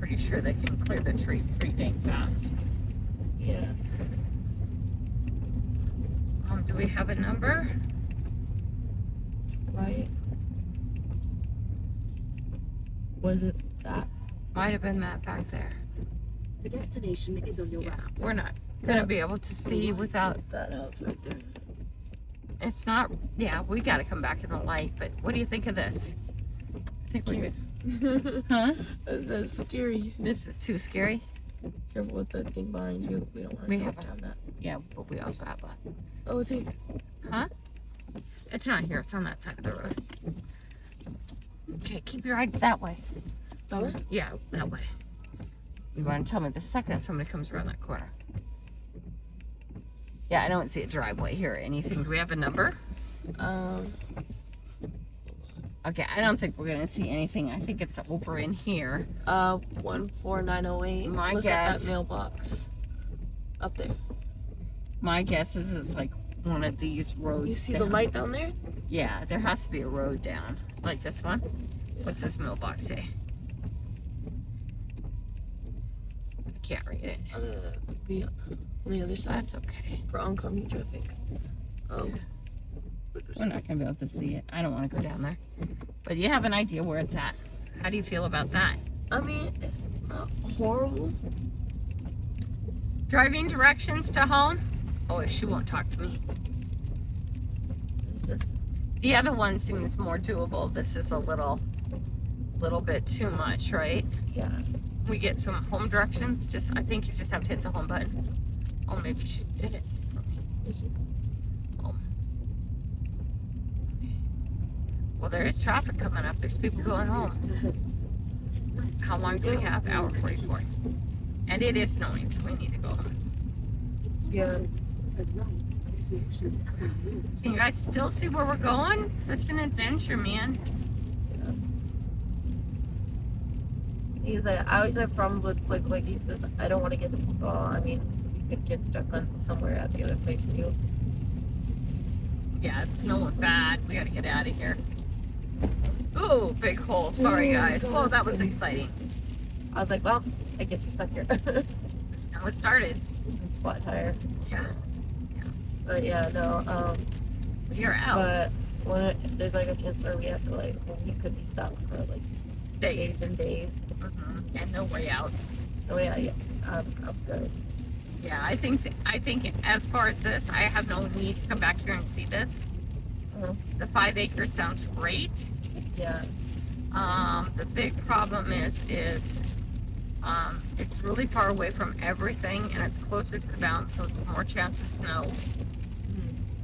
pretty sure they can clear the tree pretty dang fast. Yeah. Do we have a number? Right. Was it that? Might have been that back there. The destination is on your Yeah, right. we're not gonna be able to see without. That house right there. It's not. Yeah, we got to come back in the light. But what do you think of this? I think we could. Huh? This is scary. This is too scary. Careful with the thing behind you. We don't want We to have drop down that. Yeah, but we also have that. Oh, it's here. Huh? It's not here. It's on that side of the road. Okay, keep your eyes that way. That way? Yeah, that way. You want to tell me the second somebody comes around that corner. Yeah, I don't see a driveway here or anything. Do we have a number? Okay, I don't think we're gonna see anything. I think it's over in here. 14908. My Look guess. at that mailbox. Up there. My guess is it's like one of these roads. You see down. the light down there? Yeah, there has to be a road down. Like this one. What's this mailbox say? I can't read it. Be on the other side That's okay. for oncoming traffic. We're not gonna be able to see it. I don't want to go down there. But you have an idea where it's at. How do you feel about that? I mean, it's not horrible. Driving directions to home? Oh, she won't talk to me. It's just, The other one seems more doable. This is a little bit too much, right? yeah. We get some home directions. I think you just have to hit the home button. Oh, maybe she did it for me. Is it? Home. Well, there is traffic coming up. There's people going home. How long do we have? Hour 44. And it is snowing, so we need to go home. Yeah. Can you guys still see where we're going? Such an adventure, man. I always have problems with places like these because I don't want to get. I mean, you could get stuck on somewhere at the other place too. Jesus. Yeah, it's snowing bad. We gotta get out of here. Ooh, big hole. Sorry, guys. Well, that was exciting. I was like, well, I guess we're stuck here. The snow has started. Some flat tire. Yeah. But yeah, no. We are out. But there's like a chance where we have to we could be stuck for like days and days. Mm-hmm. And no way out. Oh yeah. I'm good. Yeah, I think as far as this, I have no need to come back here and see this. The 5 acres sounds great. Yeah. The big problem is it's really far away from everything and it's closer to the mountain, so it's more chance of snow.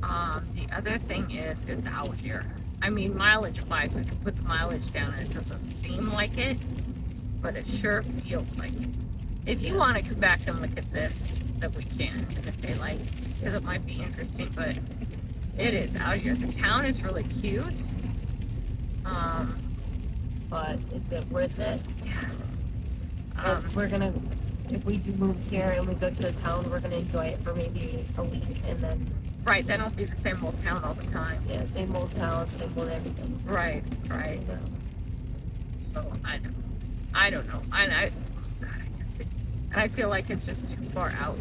The other thing is it's out here. I mean, mileage wise, we could put the mileage down and it doesn't seem like it, but it sure feels like it. If you want to come back and look at this, that we can in the daylight, because it might be interesting, but it is out here. The town is really cute. But is it worth it? Yeah. Because if we do move here and we go to the town, we're gonna enjoy it for maybe a week and then. Right, then it'll be the same old town all the time. Yeah, same old town, same old everything. Right. Yeah. So I don't know. God, I can't see. And I feel like it's just too far out.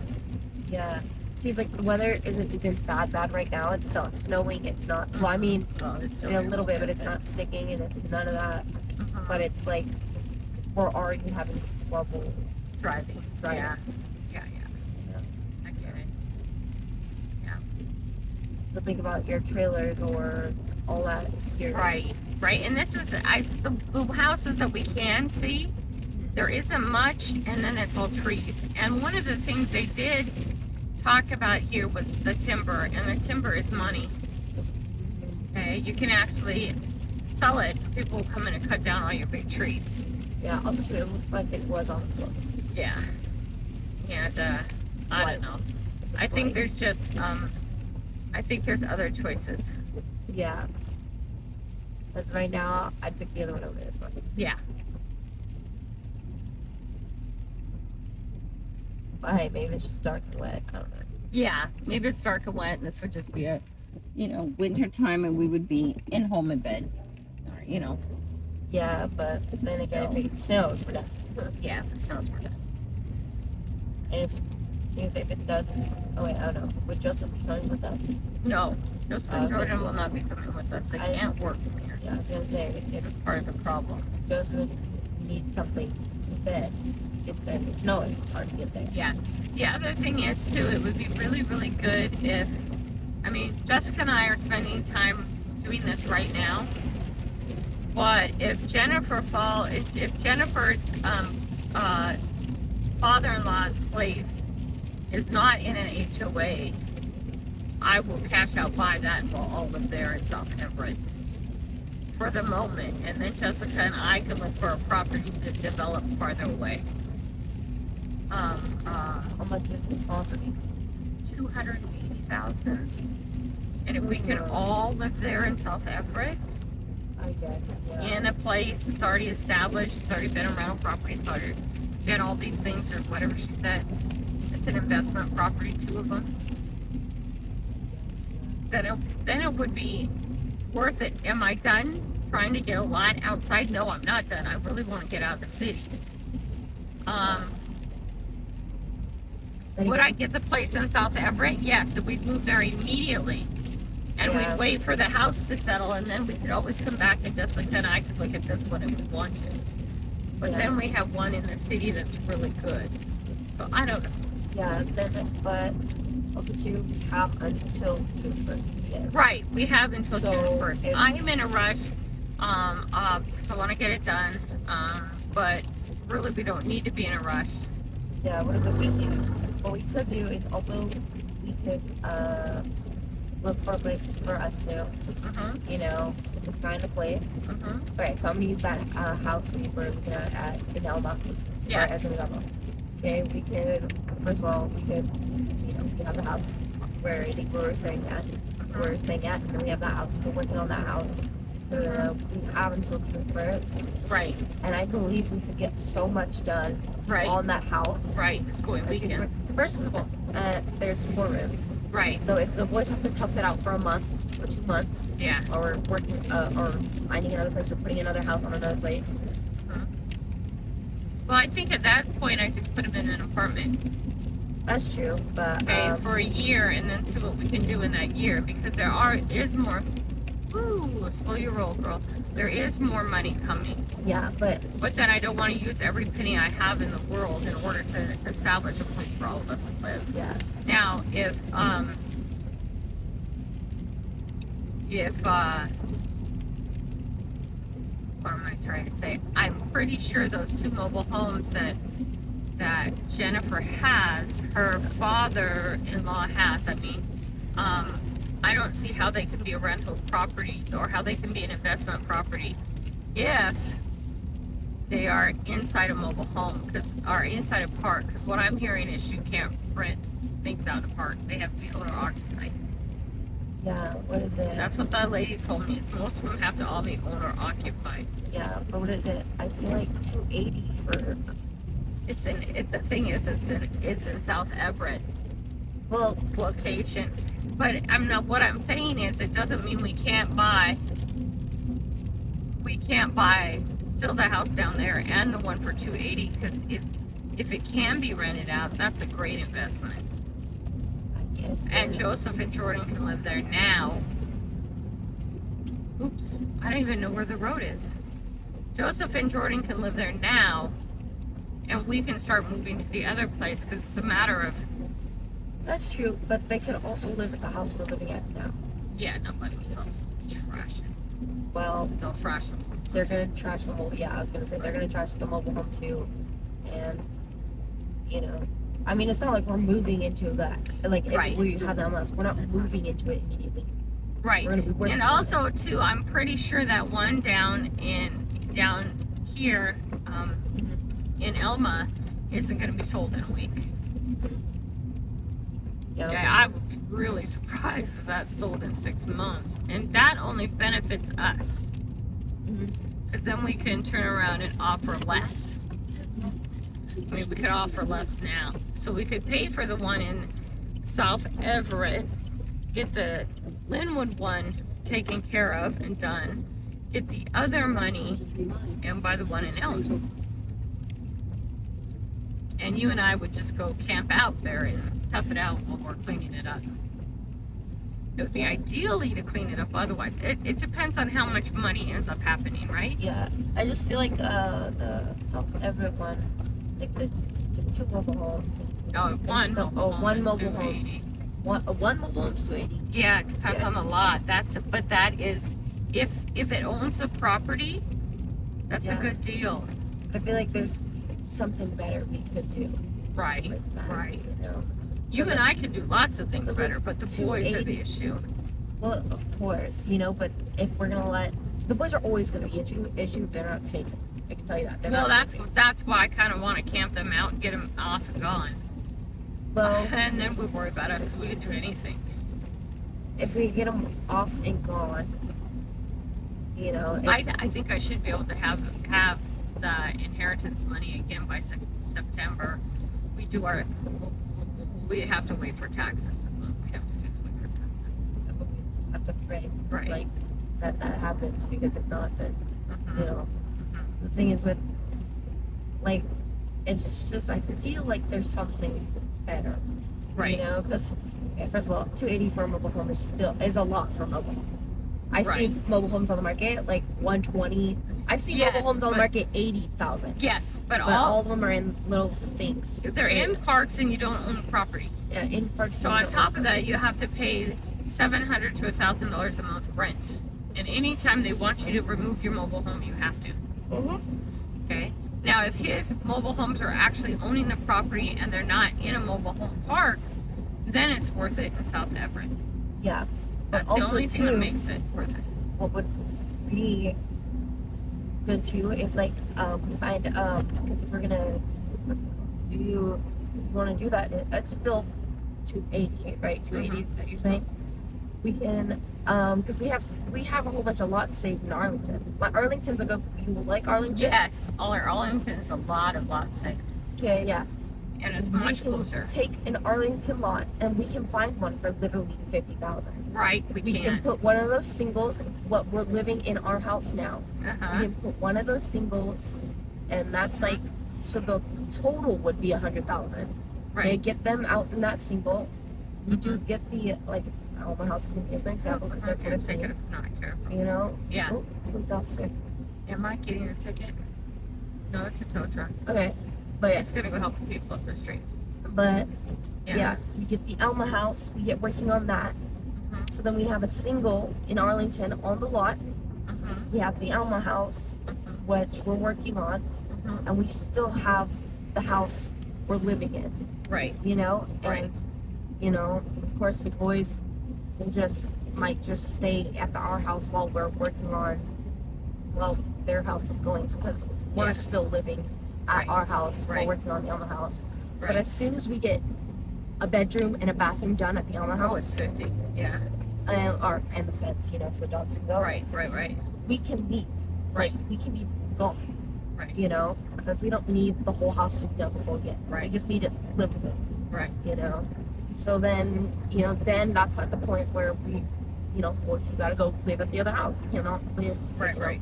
Yeah. Seems like the weather isn't even bad right now. It's not snowing. It's not. Well, I mean, It's a little bit, but it's not sticking, and it's none of that. But it's like we're already having trouble driving. driving. Yeah. I get it. Yeah. So think about your trailers or all that here. Right. And this is the houses that we can see. There isn't much, and then it's all trees. And one of the things they did talk about here was the timber, and the timber is money. Okay, you can actually sell it. People will come in and cut down all your big trees. Yeah. Also, too, it looked like it was on the slope. Yeah. And I don't know. I think there's just I think there's other choices. Yeah. Because right now, I'd pick the other one over this one. Yeah. But hey, maybe it's just dark and wet. I don't know. Yeah. Maybe it's dark and wet, and this would just be a, winter time, and we would be in home in bed. Or, Yeah, but then again, if it snows, we're done. Yeah, if it snows, we're done. And if it does, oh wait, I don't know. Would Joseph be coming with us? No, Joseph and was gonna Jordan say- will not be coming with us. They can't work from here. Yeah, I was gonna say This if is part of the problem. Joseph needs something then it's snowing, it's hard to get there. Yeah. The other thing is too, it would be really, really good if, I mean, Jessica and I are spending time doing this right now. But if Jennifer's father-in-law's place is not in an HOA, I will cash out buy that and we'll all live there in South Everett for the moment, and then Jessica and I can look for a property to develop farther away. How much is this property? 280,000. And if we can all live there in South Everett, I guess, yeah. in a place that's already established, it's already been a rental property, it's already got all these things or whatever she said. It's an investment property, 2 of them. Then it would be worth it. Am I done trying to get a lot outside? No, I'm not done. I really want to get out of the city. Would I get the place in South Everett? Yes, if we'd move there immediately. And Yeah. we'd wait for the house to settle, and then we could always come back and Jessica and I could look at this one if we want to. But Yeah. then we have one in the city that's really good. So I don't know. Yeah, then, but also too, we have until June 1st. Yeah. Right, we have until So, June 1st. if- I am in a rush because I want to get it done. But really, we don't need to be in a rush. Yeah, what we could do is also, we could, look for places for us to, Mm-hmm, you know, to find a place. mm-hmm. Okay, so I'm gonna use that, house we were looking at in Elma. Yes. As an example. Okay, we could, first of all, we could, you know, we have the house where we're staying at, and then we have that house. We're working on that house. We have until June 1st, Right, and I believe we could get so much done right, on that house. right. Just going June weekends. 1st. First of all, there's 4 rooms, Right, so if the boys have to tough it out for a month or 2 months, yeah. or working, or finding another place or putting another house on another place, Well, I think at that point, I just put them in an apartment, that's true. But okay, for a year, and then see what we can do in that year, because is more. Ooh, slow your roll, girl. There is more money coming, yeah, but but then I don't want to use every penny I have in the world in order to establish a place for all of us to live. yeah, Now, what am I trying to say? I'm pretty sure those 2 mobile homes that Jennifer has, her father-in-law has. I mean, I don't see how they can be a rental properties or how they can be an investment property if they are inside a mobile home or inside a park. Because what I'm hearing is you can't rent things out of the park; they have to be owner occupied. yeah. What is it? That's what the lady told me. Is most of them have to all be owner occupied. Yeah, but what is it? I feel like 280 for. The thing is, it's in South Everett. Well, Its location. But I'm not. What I'm saying is, it doesn't mean we can't buy. We can't buy still the house down there and the one for 280, because if it can be rented out, that's a great investment. I guess. And Joseph and Jordan can live there now. Oops, I don't even know where the road is. Joseph and Jordan can live there now, and we can start moving to the other place, because it's a matter of, That's true, but they could also live at the house we're living at now. yeah, not by themselves. Trash it. Well, They'll trash them. they're gonna trash the mobile. Yeah, I was gonna say they're gonna trash the mobile home too, and you know, I mean, it's not like we're moving into that. Like if Right. we have that house, we're not moving into it immediately. Right. We're gonna be working And on also, too, I'm pretty sure that one down here in Elma isn't going to be sold in a week. Yeah, I don't Yeah, I would be really surprised if that's sold in 6 months. And that only benefits us. Mhm. Because then we can turn around and offer less. I mean, we could offer less now. So we could pay for the one in South Everett, get the Lynnwood one taken care of and done, get the other money, and buy the one in Elma. And you and I would just go camp out there and tough it out while we're cleaning it up. It would be ideally to clean it up otherwise. It depends on how much money ends up happening, right? Yeah, I just feel like the South Everett one, like the two mobile homes. Oh, one still- mobile home one is mobile home. 280. One mobile home's 280. Yeah, it depends Yeah, on the lot. But that is if it owns the property, that's a Yeah. good deal. But I feel like there's something better we could do Right. with that. Right. You know. You and I can do lots of things 'cause, better, like, but the boys are the 280. issue. Well, of course, you know. But if we're gonna let the boys are always gonna be issue, they're not changing. I can tell you that. They're Well, not that's why I kind of want to camp them out and get them off and gone. Well, And then we worry about us because we can do anything. if we get them off and gone, you know, I it's, think I should be able to have the inheritance money again by September. We do our. We have to wait for taxes. What we have to do is wait for taxes. we just have to pray, Right. like that happens. Because if not, then Mhm. you know, Mhm. the thing is with, like, it's just I feel like there's something better, Right. You know, because first of all, 280 for a mobile home is a lot for a mobile home. I see Right. mobile homes on the market like 120. I've seen Yes, mobile homes on the but- market 80,000. Yes, but But all all of them are in little things. they're in parks and you don't own the property. Yeah, in parks. So on top of that, you have to pay $700 to $1,000 a month rent. And anytime they want you to remove your mobile home, you have to. Okay. Now, if his mobile homes are actually owning the property and they're not in a mobile home park, then it's worth it in South Everett. Yeah, but That's the also only thing that too, makes it worth it. what would be good too is like we find because if we're gonna if you want to do that, it's still 280, right? 280 is what you're saying. We can because we have a whole bunch of lots saved in Arlington. Like Arlington's a good. You will like Arlington? Yes, Arlington is a lot of lots saved, Okay, yeah. and it's We much can closer. take an Arlington lot and we can find one for literally 50,000. Right, we We can can. put one of those singles. What we're living in our house now. Uh-huh. We can put one of those singles, and that's like so the total would be 100,000. We Right. get them out in that single. We do get the like. Oh, my house is gonna be as an example because that's what I'm Take it saying. if not careful. You know. Yeah. Oh, police officer. Am I getting a ticket? No, it's a tow truck. Okay, but It's gonna go help the people up the street. yeah, we get the Elma house. We get working on that. Mhm. So then we have a single in Arlington on the lot. Mhm. We have the Elma house, Mhm. which we're working on, Mhm. and we still have the house we're living in. Right. You know, and Right. you know, of course, the boys will might just stay at our house while we're working on, well, their house is going because we're Yeah. still living at Right. our house. Right. We're working on the Elma house. But Right. as soon as we get a bedroom and a bathroom done at the Elma Oh, it's house, 50. Yeah. and the fence, you know, so the dogs can go, Right. Right. we can leave. Right. Like, we can be gone, Right. you know, because we don't need the whole house to be done before we get. We Right. just need it livable. Right. You know, so then then that's at the point where we, you know, boys, you gotta go live at the other house. You cannot live. Right. you know. Right.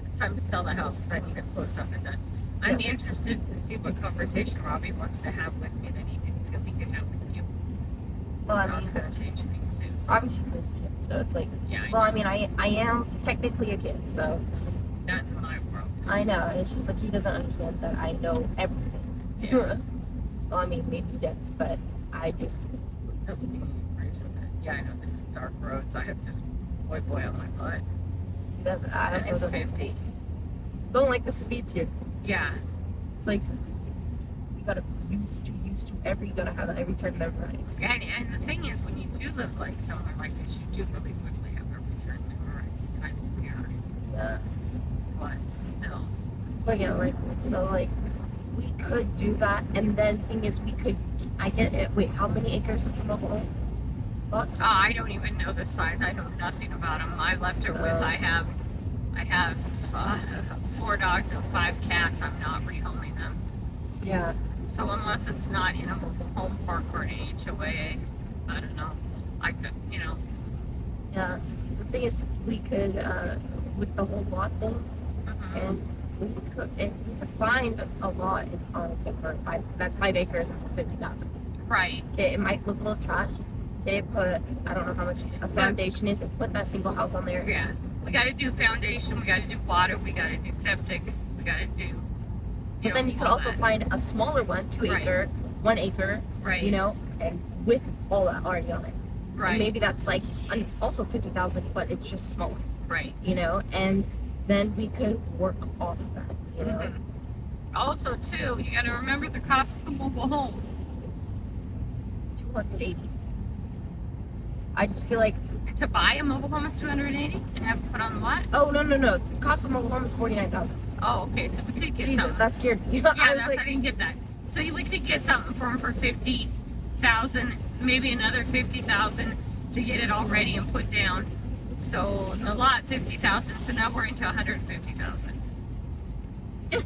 It's time to sell the house because I need it closed up and done. I'm Yeah. interested to see what conversation Robbie wants to have with me that he didn't feel he could have with you. Well, I That's mean, gonna change things too. So, obviously she's a kid, so it's like, yeah. well, I mean, I am technically a kid, so Not in my world. I know. It's just like he doesn't understand that I know everything. Yeah. Well, I mean, maybe he does, but I just Doesn't mean he agrees with it. Yeah, I know this is dark roads. I have just boy on my butt. he doesn't. I And also it's don't, 50. don't like the speeds here. Yeah. It's like you gotta be used to every. You gotta have every turn memorized. And the thing is, when you do live like somewhere like this, you do really quickly have every turn memorized. It's kind of weird, Yeah. but still. But yeah, like so, like we could do that, and then thing is, we could. I get it. Wait, how many acres is the mobile home? Lots. I don't even know the size. I know nothing about them. I left her with. I have 4 dogs and 5 cats. I'm not rehoming them. Yeah. So unless it's not in a mobile home park or an HOA, I don't know. I could, Yeah. The thing is, we could with the whole lot thing, mhm. and we could find a lot on for that's 5 acres and for 50,000. Right. Okay, it might look a little trash. Okay, put I don't know how much a foundation is, and put that single house on there. Yeah. We got to do foundation. We got to do water. We got to do septic. We got to do. But then you could all also that. find a smaller one, 2 Right. acre, 1 acre. Right. You know, and with all that already on it. Right. And maybe that's like also 50,000, but it's just smaller. Right. You know, and then we could work off that. You know. Mhm. Also, too, you got to remember the cost of the mobile home. 280. I just feel like To buy a mobile home is $280 and have it put on the lot. no. Cost of mobile home is 49,000. Oh, okay. So we could get Jesus, something. that scared me. Yeah, I was that's, like, I didn't get that. So we could get something for 50,000, maybe another 50,000 to get it all ready and put down. So the lot 50,000. So now we're into 150,000. Yeah.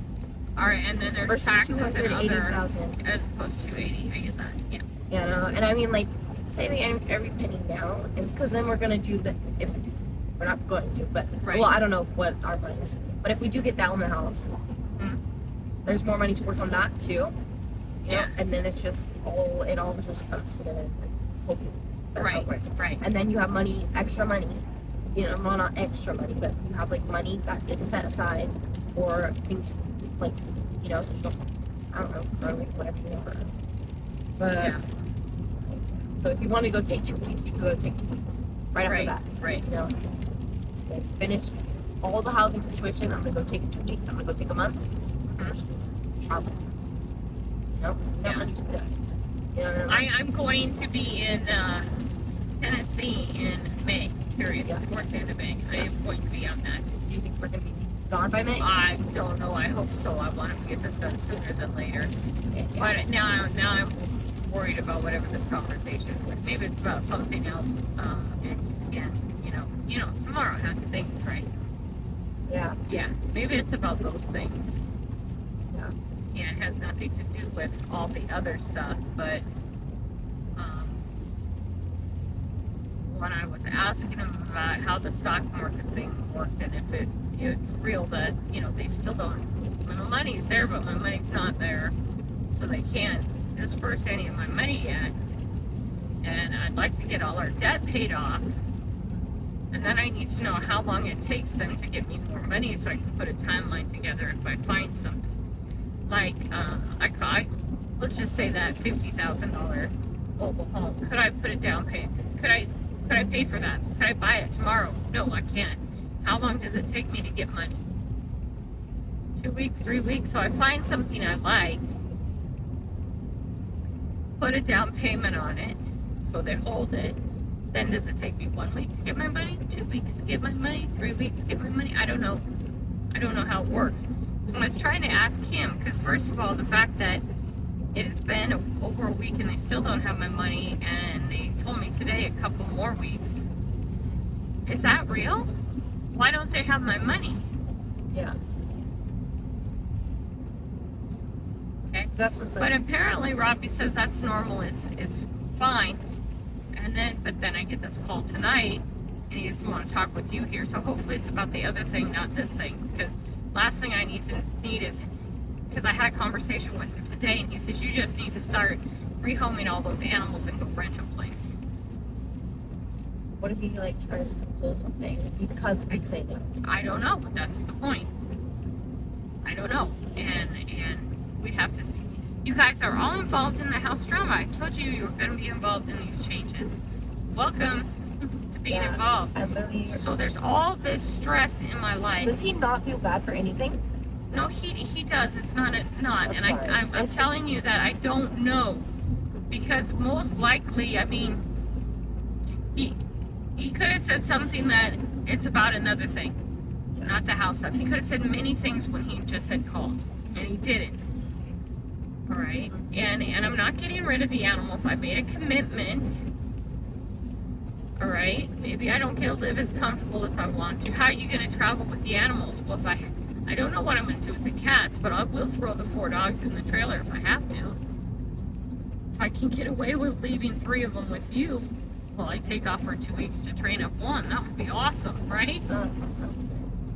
All right, and then there's versus taxes and other 280,000. as opposed to 280. I get that. Yeah. You know, and I mean, like, saving every penny now is because then we're gonna do the if we're not going to, but Right. well, I don't know what our plan is, but if we do get down the house, Mhm. there's more money to work on that too. You know? Yeah. And then it's just it all just comes together. And hopefully, that's how it works. Right. And then you have money, extra money. You know, well, not extra money, but you have like money that is set aside for things like, you know, so you don't, I don't know, for like whatever you want. But Yeah. so if you want to go take 2 weeks, you can go take 2 weeks right after Right. that. Right. You know, like finish all the housing situation. I'm gonna go take 2 weeks. I'm gonna go take a month. Travel. You know, you got Yeah. money to do that. You know what I mean? I'm going to be in Tennessee in May. Period. Yeah. Towards the end of May. I am going to be on that. Do you think we're gonna be gone by May? I don't know. I hope so. I want to get this done sooner than later. Okay, yeah. But now I'm worried about whatever this conversation is. Maybe it's about something else. And you can't, you know, tomorrow has things, right? Yeah. Yeah. Maybe it's about those things. Yeah. Yeah, it has nothing to do with all the other stuff, but when I was asking him about how the stock market thing worked and if it's real that, you know, they still don't, my money's there, but my money's not there, so they can't disperse any of my money yet, and I'd like to get all our debt paid off, and then I need to know how long it takes them to get me more money so I can put a timeline together if I find something. Like, let's just say that $50,000 mobile home. Could I put it down pay? Could I pay for that? Could I buy it tomorrow? No, I can't. How long does it take me to get money? 2 weeks, 3 weeks. So I find something I like, put a down payment on it, so they hold it. Then does it take me 1 week to get my money? 2 weeks to get my money? 3 weeks to get my money? I don't know. I don't know how it works. So I was trying to ask him, because first of all, the fact that it has been over a week and they still don't have my money, and they told me today a couple more weeks. Is that real? Why don't they have my money? Yeah. Okay. So that's what's But apparently Robbie says that's normal. It's fine. But then I get this call tonight, and he doesn't want to talk with you here. So hopefully it's about the other thing, not this thing. Because last thing I need is, because I had a conversation with him today, and he says you just need to start rehoming all those animals and go rent a place. What if he like tries to pull something because we say no? I don't know, but that's the point. I don't know, and we have to see. You guys are all involved in the house drama. I told you were going to be involved in these changes. Welcome to being Yeah. involved. I literally. So there's all this stress in my life. Does he not feel bad for anything? No, he does. It's not. I'm And sorry. I'm It's just- telling you that I don't know, because most likely, I mean, he could have said something that it's about another thing, not the house stuff. He could have said many things when he just had called, and he didn't. All right, and I'm not getting rid of the animals. I made a commitment. All right, maybe I don't get to live as comfortable as I want to. How are you going to travel with the animals? Well, if I don't know what I'm going to do with the cats, but I will throw the 4 dogs in the trailer if I have to. If I can get away with leaving 3 of them with you, well, I take off for 2 weeks to train up 1. That would be awesome, right?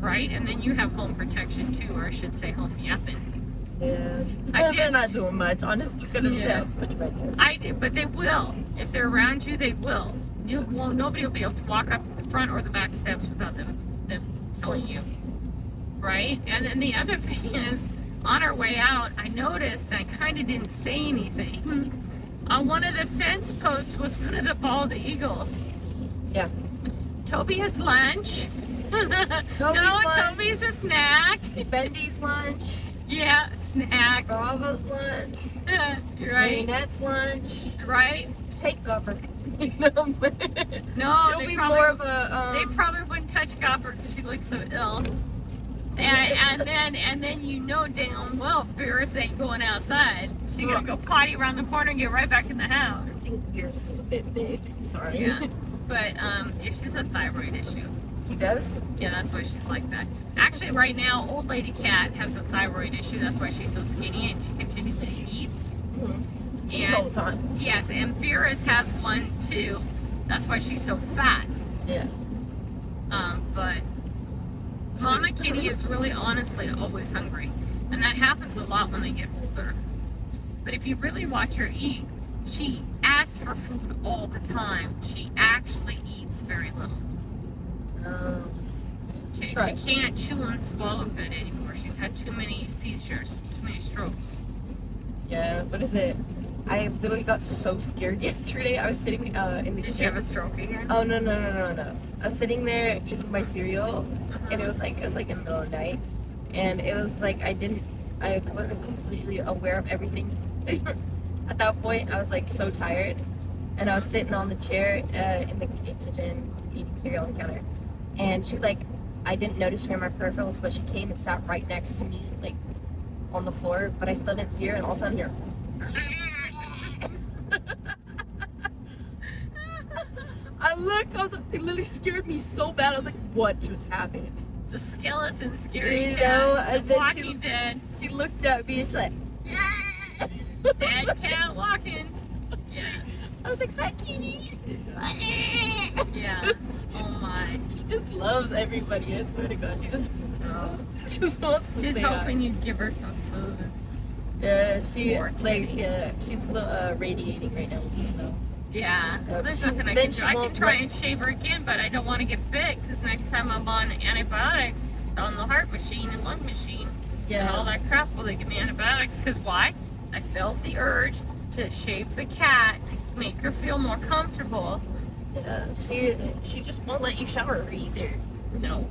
right? And then you have home protection too, or I should say home yapping. Yeah. I They're did- not doing much. Honestly, couldn't Yeah. tell. Put you right there. I did, but they will. If they're around you, they will. You won't. Nobody will be able to walk up the front or the back steps without them telling you, right? And then the other thing is, on our way out, I noticed I kind of didn't say anything. On one of the fence posts was one of the bald eagles. Yeah. Toby has lunch. Toby's no, lunch. Toby's a snack. Bendy's lunch. Yeah, snacks. Bravo's lunch. You're right. Marionette's lunch. Right? Take Gopher. You know? No, She'll they be probably, more of a. they probably wouldn't touch Gopher because she looks so ill. And then you know damn well Beerus ain't going outside. She gonna go potty around the corner and get right back in the house. I think Beerus is a bit big. Sorry. Yeah. But if she's a thyroid issue. She does? Yeah, that's why she's like that. Actually, right now, old lady cat has a thyroid issue. That's why she's so skinny and she continually eats. Mm-hmm. She eats all the time. Yes, and Beerus has one too. That's why she's so fat. Yeah. But Mama Kitty is really honestly always hungry. And that happens a lot when they get older. But if you really watch her eat, she asks for food all the time. She actually eats very little. She can't chew and swallow good anymore. She's had too many seizures, too many strokes. Yeah, what is it? I literally got so scared yesterday. I was sitting in the Did kitchen. she have a stroke again? Oh no. I was sitting there eating my cereal, and it was like in the middle of the night, and it was like I wasn't completely aware of everything. At that point, I was like so tired, and I was sitting on the chair in the kitchen eating cereal on the counter, and she's like, I didn't notice her in my peripherals, but she came and sat right next to me, like on the floor, but I still didn't see her, and all of a sudden here. It literally scared me so bad. I was like, what just happened? The skeleton scary You cat. know, The and then Walking Dead. She looked at me and she's like, Dead cat walking. Yeah. I was like, hi, kitty. Yeah. Oh my. She just loves everybody. I swear to God, she just wants to She's say hoping hi. you give her some food. Yeah, Poor kitty. she's a little radiating right now with the smell. Yeah. Well, there's She- nothing I then can do. she I can won't try let- and shave her again, but I don't want to get bit because next time I'm on antibiotics on the heart machine and lung machine and all that crap, will they give me antibiotics? Because why? I felt the urge to shave the cat to make her feel more comfortable. Yeah, she just won't let you shower her either. No.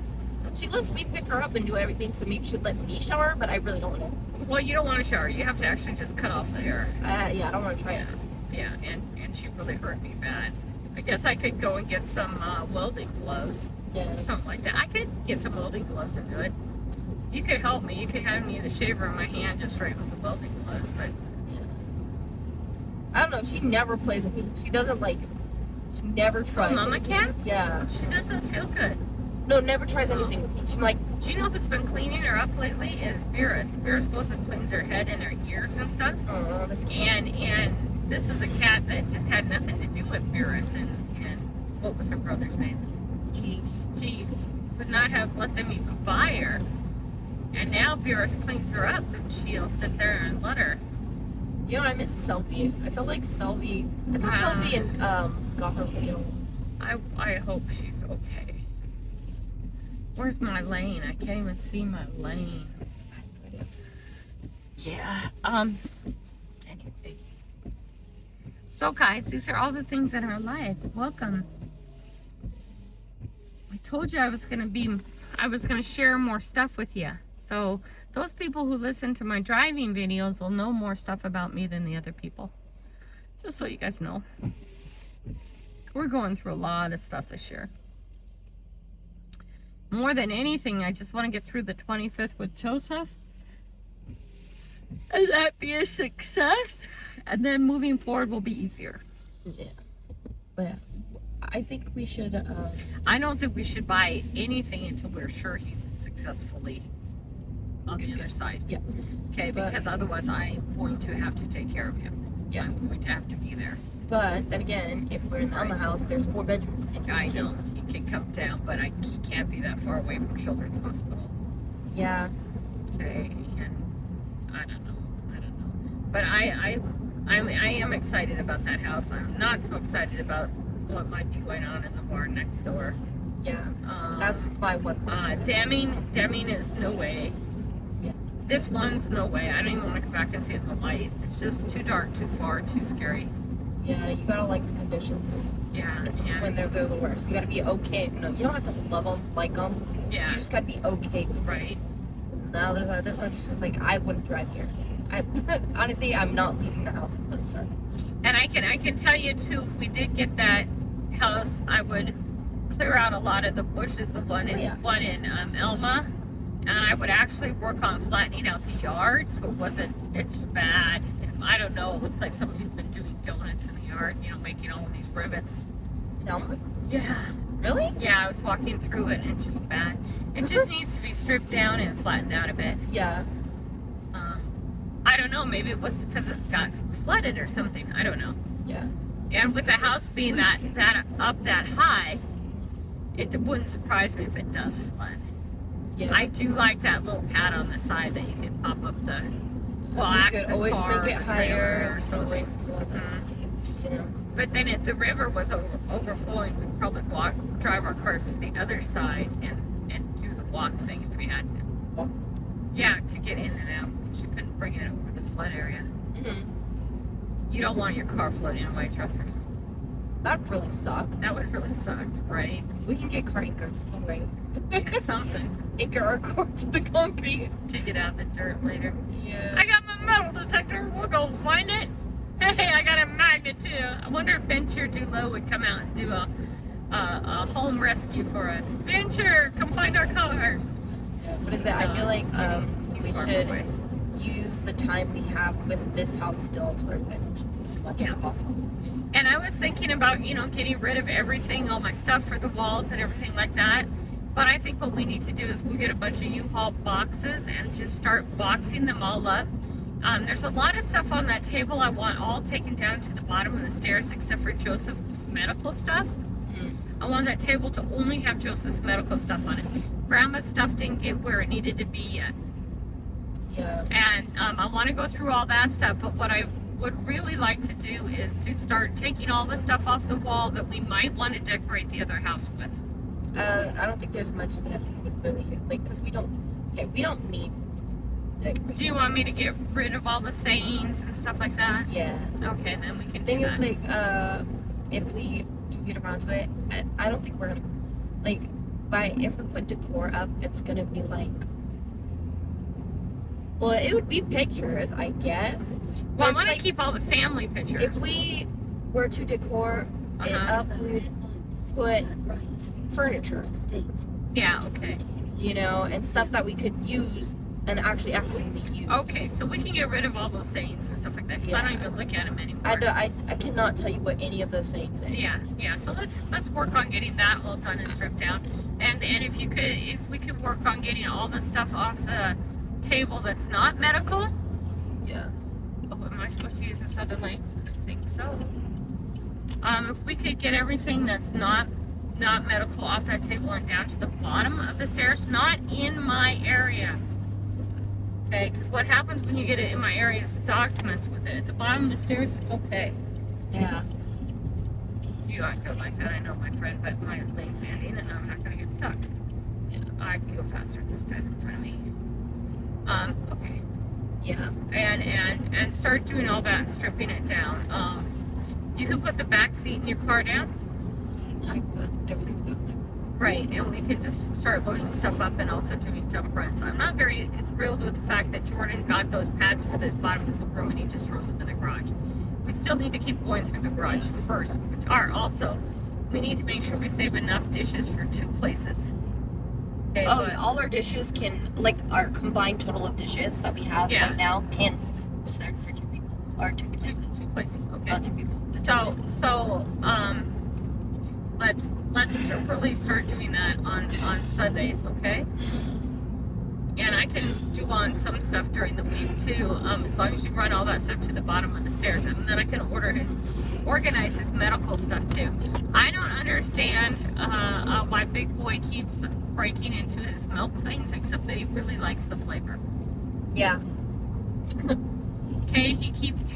She lets me pick her up and do everything, so maybe she'd let me shower her, but I really don't want Well, you don't want to shower. You have to actually just cut off the hair. to. Yeah, I don't want to try it. Yeah, and she really hurt me bad. I guess I could go and get some welding gloves Yeah. or something like that. I could get some welding gloves and do it. You could help me. You could have me the shaver in my hand just right with the welding gloves, but Yeah. I don't know. She never plays with me. She doesn't like. She never tries. Mama anything. cat? Yeah. she doesn't feel good. No, never tries anything with me. She's like, Do you know who's been cleaning her up lately? Is Beerus. Beerus goes and cleans her head and her ears and stuff. oh, that's cute. And this is a cat that just had nothing to do with Beerus and what was her brother's name? Jeeves. Jeeves would not have let them even buy her. And now Beerus cleans her up and she'll sit there and let her. You know, I miss Selby. I felt like Selby. I thought Selby and got her would get along. I hope she's okay. Where's my lane? I can't even see my lane. Yeah. Anyway. So guys, these are all the things in our life. Welcome. I told you I was gonna share more stuff with you. So those people who listen to my driving videos will know more stuff about me than the other people. Just so you guys know. We're going through a lot of stuff this year. More than anything, I just want to get through the 25th with Joseph. And that be a success. And then moving forward will be easier. Yeah. But yeah, I think we should. I don't think we should buy anything until we're sure he's successfully on the other side. Yeah. Okay, But- because otherwise I'm going to have to take care of him. Yeah. I'm going to have to be there. But then again, if we're in the Elma house, there's 4 bedrooms. And I know. He can come down, but he can't be that far away from Children's Hospital. Yeah. Okay, and I don't know. But I am excited about that house. I'm not so excited about what might be going on in the barn next door. Yeah. That's my one. Deming is no way. Yeah. This one's no way. I don't even want to come back and see it in the light. It's just too dark, too far, too scary. Yeah, you gotta like the conditions. Yeah. This is when they're the worst. You gotta be okay. No, you don't have to love them, like them. Yeah. You just gotta be okay with it. Right. Now this one's just like, I wouldn't drive here. Honestly, I'm not leaving the house when it's dark. And I can tell you too, if we did get that house, I would clear out a lot of the bushes, the one in Elma, and I would actually work on flattening out the yard so it's bad. And I don't know, it looks like somebody's been doing donuts in the yard, making all of these rivets. No? Yeah. Really? Yeah, I was walking through it and it's just bad. It just needs to be stripped down and flattened out a bit. Yeah. I don't know, maybe it was because it got flooded or something. I don't know. Yeah. And with the house being that up that high, it wouldn't surprise me if it does flood. Yeah. I do like that little pad on the side that you could pop up the you could always make it higher or something. Always do all that, you know. But then if the river was overflowing, we'd probably drive our cars to the other side and do the walk thing if we had to. Walk? Yeah, to get in and out, because you couldn't bring it over the flood area. Mm-hmm. You don't want your car floating away, trust me. That'd really suck. That would really suck, right? We can get car anchors, don't worry. Yeah, something Anchor our car to the concrete. to get out the dirt later. Yeah. I got my metal detector. We'll go find it. Hey, I got a magnet too. I wonder if Venture Dulo would come out and do a home rescue for us. Venture, come find our cars. Yeah, what is it? I feel like He's we far should away. use the time we have with this house still to our advantage as much as possible. And I was thinking about, getting rid of everything, all my stuff for the walls and everything like that. But I think what we need to do is go get a bunch of U-Haul boxes and just start boxing them all up. There's a lot of stuff on that table I want all taken down to the bottom of the stairs except for Joseph's medical stuff. I want that table to only have Joseph's medical stuff on it. Grandma's stuff didn't get where it needed to be yet. Yeah. And I want to go through all that stuff, but what I would really like to do is to start taking all the stuff off the wall that we might want to decorate the other house with. I don't think there's much that would really, because we don't need decoration. Do you want me to get rid of all the sayings and stuff like that? Yeah. Okay, then we can Thing do is, that. if we do get around to it, I don't think we're gonna, if we put decor up, it's gonna be well, it would be pictures, I guess. Well, I It's want to keep all the family pictures. If we were to decor it up, we would 10 miles, put turn right. furniture, State. Yeah, okay. and stuff that we could use and actually actively use. Okay, so we can get rid of all those sayings and stuff like that, because I don't Yeah. even look at them anymore. I cannot tell you what any of those sayings say. Yeah. So let's work on getting that all done and stripped down. And if we could work on getting all the stuff off the table that's not medical. Yeah. Oh, am I supposed to use this other lane? I think so. If we could get everything that's not medical off that table and down to the bottom of the stairs, not in my area. Okay, because what happens when you get it in my area is the dogs mess with it. At the bottom of the stairs, it's okay. Yeah. You aren't good like that, I know, my friend, but my lane's ending and I'm not going to get stuck. Yeah. I can go faster if this guy's in front of me. Okay. Yeah. And start doing all that and stripping it down. You can put the back seat in your car down. I put everything down there. Right, and we can just start loading stuff up and also doing dump runs. I'm not very thrilled with the fact that Jordan got those pads for this bottom of the room and he just throws them in the garage. We still need to keep going through the garage first. Also, we need to make sure we save enough dishes for 2 places. Okay, but- All our dishes can, our combined total of dishes that we have Yeah. right now can serve for 2 people. Or 2 places. 2 places, okay. Not 2 people. but 2 So, places. let's really start doing that on Sundays, okay? and I can do on some stuff during the week too, as long as you run all that stuff to the bottom of the stairs, and then I can organize his medical stuff too. I don't understand why Big Boy keeps breaking into his milk things, except that he really likes the flavor. Yeah. Okay, he keeps